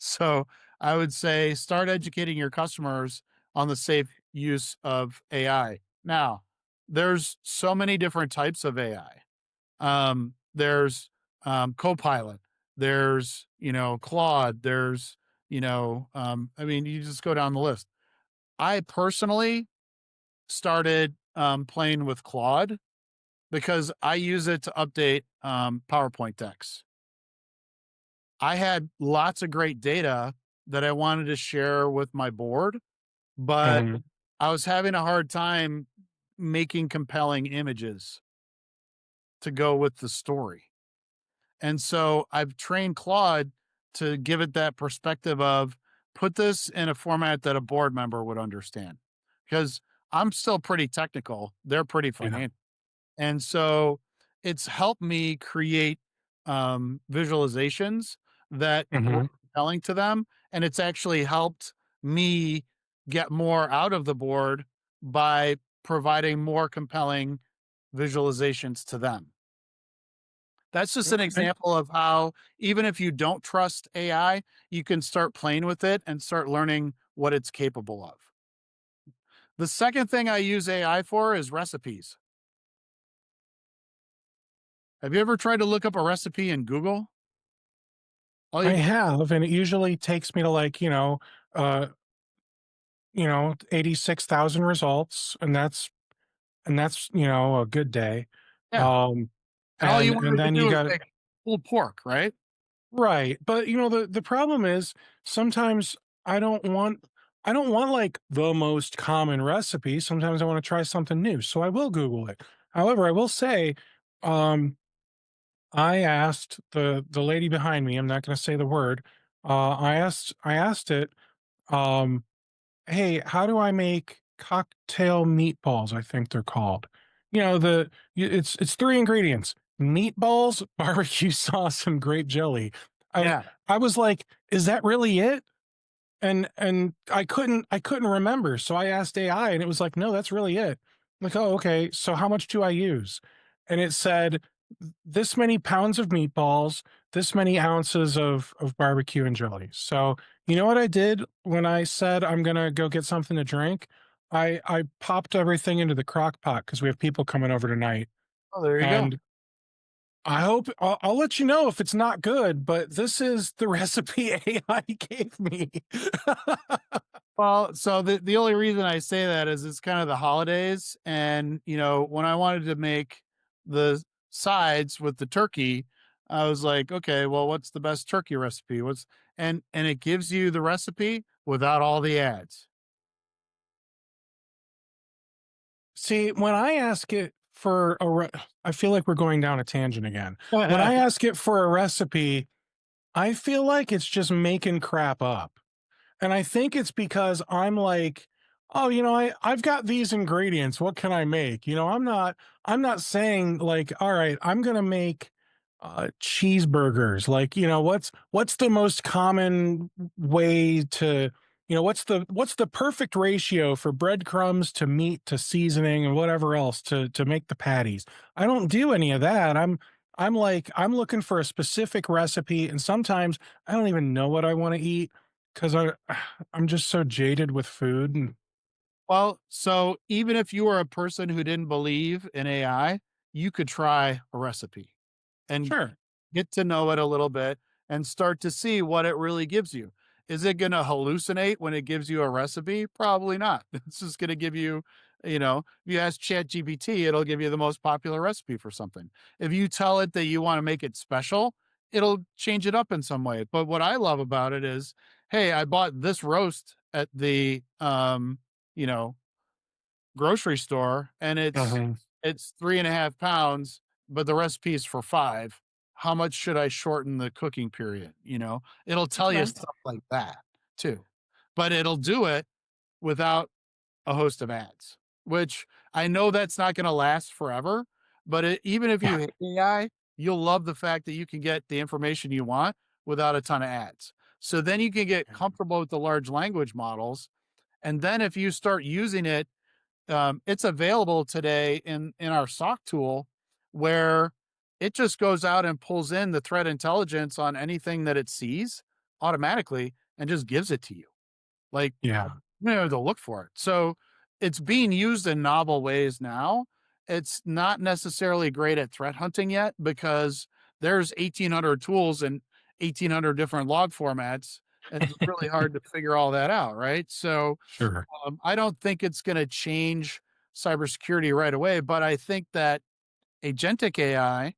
[SPEAKER 1] So I would say start educating your customers on the safe use of AI. Now, there's so many different types of AI. There's Copilot, there's, Claude, there's, I mean, you just go down the list. I personally started playing with Claude because I use it to update PowerPoint decks. I had lots of great data that I wanted to share with my board, but
[SPEAKER 2] Mhm.
[SPEAKER 1] I was having a hard time making compelling images to go with the story. And so I've trained Claude to give it that perspective of put this in a format that a board member would understand. Because I'm still pretty technical, they're pretty
[SPEAKER 2] Yeah.
[SPEAKER 1] financial. And so it's helped me create visualizations that were
[SPEAKER 2] Mhm.
[SPEAKER 1] compelling to them. And it's actually helped me get more out of the board by providing more compelling visualizations to them. That's just an
[SPEAKER 2] Okay.
[SPEAKER 1] example of how, even if you don't trust AI, you can start playing with it and start learning what it's capable of. The second thing I use AI for is recipes. Have you ever tried to look up a recipe in Google? All
[SPEAKER 2] I
[SPEAKER 1] you
[SPEAKER 2] have, and it usually takes me to like, uh, 86,000 results, and that's, a good day.
[SPEAKER 1] Yeah,
[SPEAKER 2] Um,
[SPEAKER 1] and all you
[SPEAKER 2] and
[SPEAKER 1] wanted to
[SPEAKER 2] then you
[SPEAKER 1] do is
[SPEAKER 2] got
[SPEAKER 1] make pulled pork, right?
[SPEAKER 2] right, but, the problem is sometimes I don't want I don't want, like, the most common recipe, sometimes I wanna try something new, so I will Google it. However, I will say, um, I asked the lady behind me, I'm not gonna say the word, I asked it, um, "Hey, how do I make cocktail meatballs?" I think they're called. It's 3 ingredients: meatballs, barbecue sauce, and grape jelly. I
[SPEAKER 1] Yeah.
[SPEAKER 2] I was like, "Is that really it?" And I couldn't remember, so I asked AI, and it was like, "No, that's really it." I'm like, "Oh, okay, so how much do I use?" And it said, "This many pounds of meatballs, this many ounces of barbecue and jelly." So, you know what I did when I said I'm gonna go get something to drink? I popped everything into the crock pot because we have people coming over tonight,
[SPEAKER 1] Oh, there you go.
[SPEAKER 2] and I'll let you know if it's not good, but this is the recipe AI gave me.
[SPEAKER 1] Well, so the only reason I say that is it's kind of the holidays, and when I wanted to make the sides with the turkey, I was like, okay, well, what's the best turkey recipe? And it gives you the recipe without all the ads.
[SPEAKER 2] See, when I ask it for I feel like we're going down a tangent again. When I ask it for a recipe, I feel like it's just making crap up. And I think it's because I'm like, "Oh, I've got these ingredients. What can I make?" I'm not saying like, "All right, I'm gonna make cheeseburgers." Like, what's the most common way to, what's the perfect ratio for breadcrumbs to meat to seasoning and whatever else to make the patties. I don't do any of that. I'm like, I'm looking for a specific recipe, and sometimes I don't even know what I want to eat because I'm just so jaded with food. And
[SPEAKER 1] Well, so even if you were a person who didn't believe in AI, you could try a recipe and
[SPEAKER 2] Sure.
[SPEAKER 1] get to know it a little bit and start to see what it really gives you. Is it going to hallucinate when it gives you a recipe? Probably not. It's just going to give you, if you ask ChatGPT, it'll give you the most popular recipe for something. If you tell it that you want to make it special, it'll change it up in some way. But what I love about it is, hey, I bought this roast at the you know, grocery store and
[SPEAKER 2] Mhm.
[SPEAKER 1] it's 3.5 pounds, but the recipe is for 5. How much should I shorten the cooking period? It'll tell you
[SPEAKER 2] Okay.
[SPEAKER 1] stuff like that too, but it'll do it without a host of ads, which I know that's not going to last forever. But even if
[SPEAKER 2] Yeah.
[SPEAKER 1] you hate AI, you'll love the fact that you can get the information you want without a ton of ads. So then you can get
[SPEAKER 2] Yeah.
[SPEAKER 1] comfortable with the large language models. And then if you start using it, it's available today in our SOC tool where it just goes out and pulls in the threat intelligence on anything that it sees automatically and just gives it to you. Like,
[SPEAKER 2] Yeah.
[SPEAKER 1] to look for it. So it's being used in novel ways now. It's not necessarily great at threat hunting yet because there's 1,800 tools and 1,800 different log formats. It's really hard to figure all that out, right? So
[SPEAKER 2] Sure.
[SPEAKER 1] I don't think it's going to change cybersecurity right away, but I think that agentic AI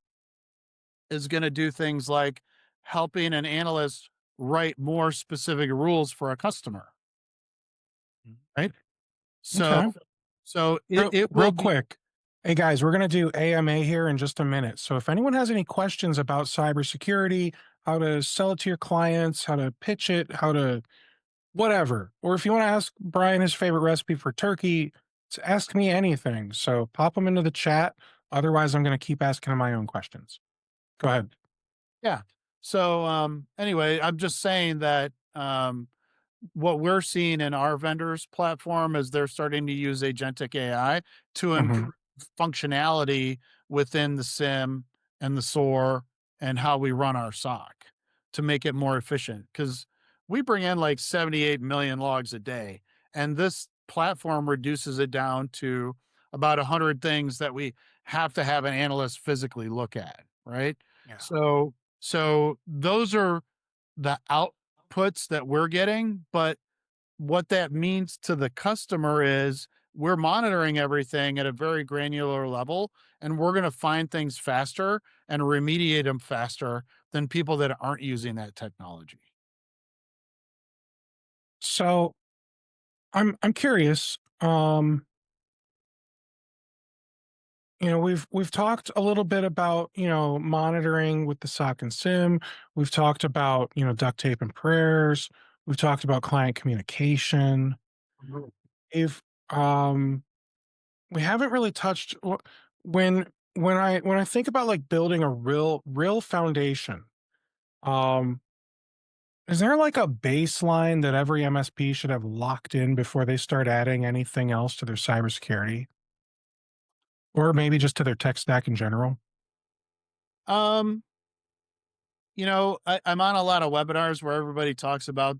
[SPEAKER 1] is going to do things like helping an analyst write more specific rules for a customer, right? So,
[SPEAKER 2] Okay.
[SPEAKER 1] so it,
[SPEAKER 2] Real,
[SPEAKER 1] it will
[SPEAKER 2] real
[SPEAKER 1] be,
[SPEAKER 2] quick. Hey guys, we're going to do AMA here in just a minute. So if anyone has any questions about cybersecurity, how to sell it to your clients, how to pitch it, how to whatever, or if you want to ask Brian his favorite recipe for turkey, ask me anything. So pop them into the chat. Otherwise, I'm going to keep asking him my own questions. Go ahead.
[SPEAKER 1] yeah. So, anyway, I'm just saying that, what we're seeing in our vendors platform is they're starting to use agentic AI to
[SPEAKER 2] Hmm.
[SPEAKER 1] improve functionality within the SIM and the SOAR and how we run our SOC to make it more efficient. Because we bring in like 78 million logs a day, and this platform reduces it down to about 100 things that we have to have an analyst physically look at, right?
[SPEAKER 2] Yeah.
[SPEAKER 1] So those are the outputs that we're getting, but what that means to the customer is we're monitoring everything at a very granular level, and we're going to find things faster and remediate them faster than people that aren't using that technology.
[SPEAKER 2] So I'm curious. We've talked a little bit about, monitoring with the sock and sim. We've talked about, duct tape and prayers. We've talked about client communication.
[SPEAKER 1] Mhm.
[SPEAKER 2] If we haven't really touched when when I think about like building a real foundation, um, is there like a baseline that every MSP should have locked in before they start adding anything else to their cybersecurity? Or maybe just to their tech stack in general?
[SPEAKER 1] Um, I'm on a lot of webinars where everybody talks about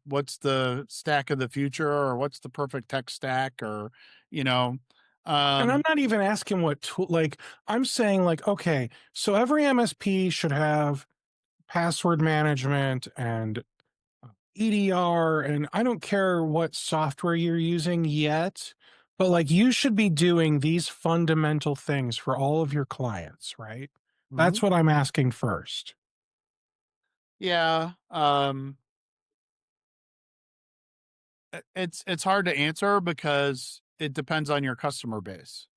[SPEAKER 1] what's the stack of the future or what's the perfect tech stack or, you know,
[SPEAKER 2] And I'm
[SPEAKER 1] um,
[SPEAKER 2] not even asking what tool, like, I'm saying, like, okay, so every MSP should have password management and EDR, and I don't care what software you're using yet, but like, you should be doing these fundamental things for all of your clients, right?
[SPEAKER 1] mhm.
[SPEAKER 2] That's what I'm asking first.
[SPEAKER 1] Yeah. It's hard to answer because it depends on your customer base.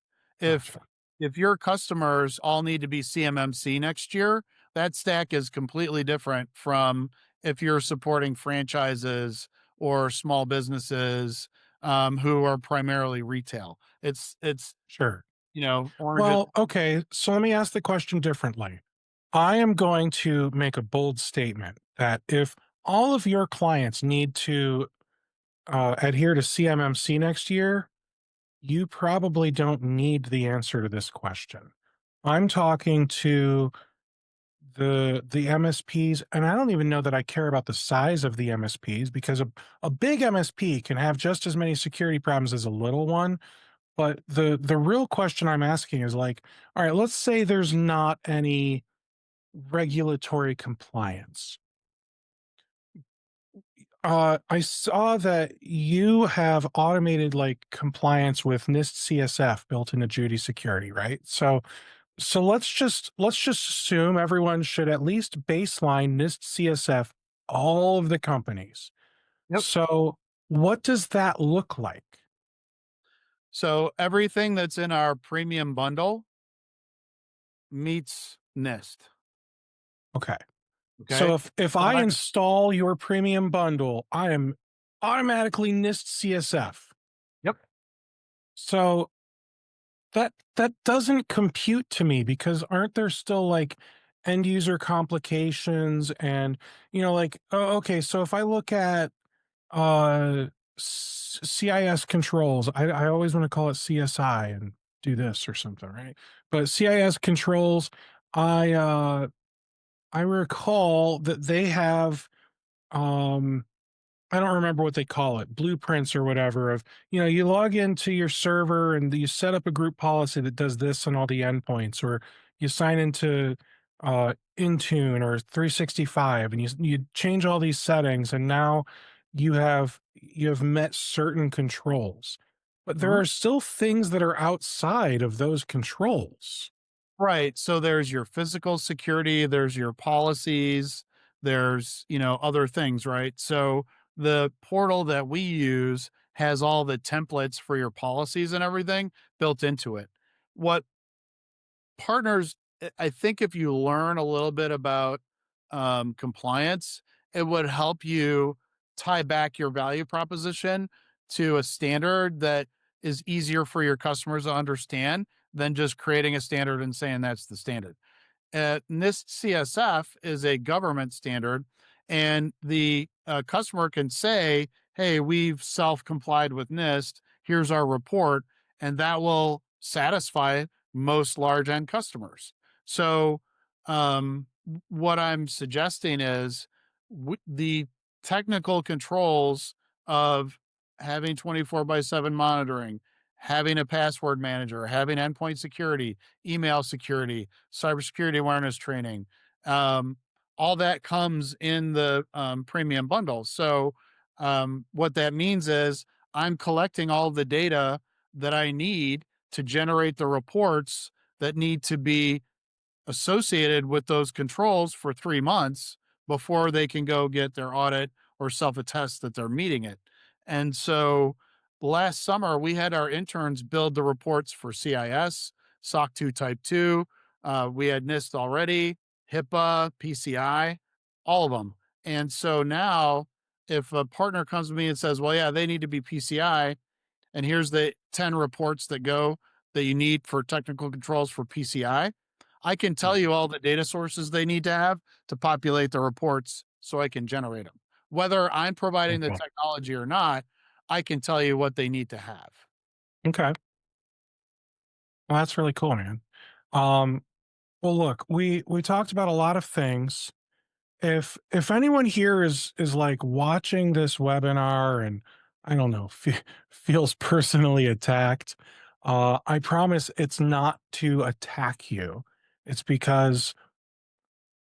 [SPEAKER 1] If
[SPEAKER 2] Gotcha.
[SPEAKER 1] if your customers all need to be CMMC next year, that stack is completely different from if you're supporting franchises or small businesses who are primarily retail. It's
[SPEAKER 2] Sure.
[SPEAKER 1] oranges.
[SPEAKER 2] Well, okay, so let me ask the question differently. I am going to make a bold statement that if all of your clients need to adhere to CMMC next year, you probably don't need the answer to this question. I'm talking to the MSPs, and I don't even know that I care about the size of the MSPs because a big MSP can have just as many security problems as a little one. But the real question I'm asking is like, all right, let's say there's not any regulatory compliance. I saw that you have automated like compliance with NIST CSF built into Judy Security, right? So let's just assume everyone should at least baseline NIST CSF all of the companies.
[SPEAKER 1] Yep.
[SPEAKER 2] So what does that look like?
[SPEAKER 1] So everything that's in our premium bundle meets NIST.
[SPEAKER 2] Okay.
[SPEAKER 1] Okay.
[SPEAKER 2] So if
[SPEAKER 1] So
[SPEAKER 2] I
[SPEAKER 1] I,
[SPEAKER 2] install your premium bundle, I am automatically NIST CSF.
[SPEAKER 1] yep.
[SPEAKER 2] So that doesn't compute to me because aren't there still like end user complications and like okay, so if I look at uh CIS controls, I always want to call it CSI and do this or something, right? But CIS controls, I I recall that they have um I don't remember what they call it, blueprints or whatever of, you log into your server and you set up a group policy that does this on all the endpoints, or you sign into Intune or 365 and you change all these settings and now you have met certain controls. But there
[SPEAKER 1] Mhm.
[SPEAKER 2] are still things that are outside of those controls.
[SPEAKER 1] Right. So there's your physical security, there's your policies, there's, other things, right? So the portal that we use has all the templates for your policies and everything built into it. What partners, I think if you learn a little bit about compliance, it would help you tie back your value proposition to a standard that is easier for your customers to understand than just creating a standard and saying that's the standard. NIST CSF is a government standard, and the customer can say, "Hey, we've self-complied with NIST. Here's our report," and that will satisfy most large end customers. So, what I'm suggesting is the technical controls of having 24 by 7 monitoring, having a password manager, having endpoint security, email security, cybersecurity awareness training. Um, all that comes in the premium bundle. So, what that means is I'm collecting all the data that I need to generate the reports that need to be associated with those controls for 3 months before they can go get their audit or self attest that they're meeting it. And so last summer, we had our interns build the reports for CIS, SOC 2 Type 2. We had NIST already, HIPAA, PCI, all of them. And so now, if a partner comes to me and says, well, yeah, they need to be PCI, and here's the 10 reports that you need for technical controls for PCI. I can tell you all the data sources they need to have to populate the reports so I can generate them. Whether I'm providing the
[SPEAKER 2] Okay.
[SPEAKER 1] technology or not, I can tell you what they need to have.
[SPEAKER 2] Okay. Well, that's really cool, man. Um, well, look, we talked about a lot of things. If anyone here is like watching this webinar and I don't know, feels personally attacked, I promise it's not to attack you. It's because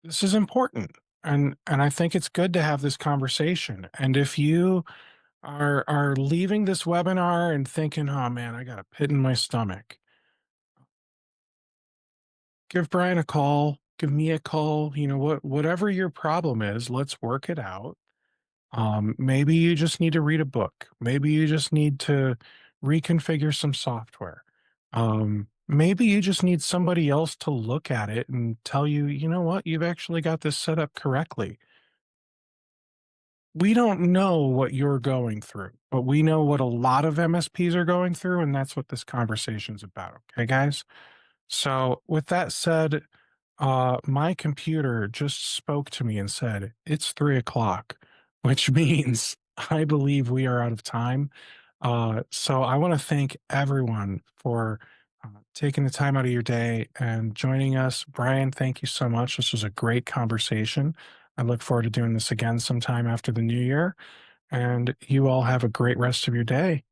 [SPEAKER 2] this is important. And I think it's good to have this conversation. And if you are leaving this webinar and thinking, "Oh man, I got a pit in my stomach." Give Brian a call, give me a call, whatever your problem is, let's work it out. Maybe you just need to read a book. Maybe you just need to reconfigure some software. Maybe you just need somebody else to look at it and tell you, you know what, you've actually got this set up correctly. We don't know what you're going through, but we know what a lot of MSPs are going through, and that's what this conversation's about. Okay, guys? So, with that said, my computer just spoke to me and said, it's 3 o'clock, which means I believe we are out of time. So I want to thank everyone for taking the time out of your day and joining us. Brian, thank you so much. This was a great conversation. I look forward to doing this again sometime after the new year. And you all have a great rest of your day.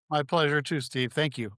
[SPEAKER 1] My pleasure too, Steve. Thank you.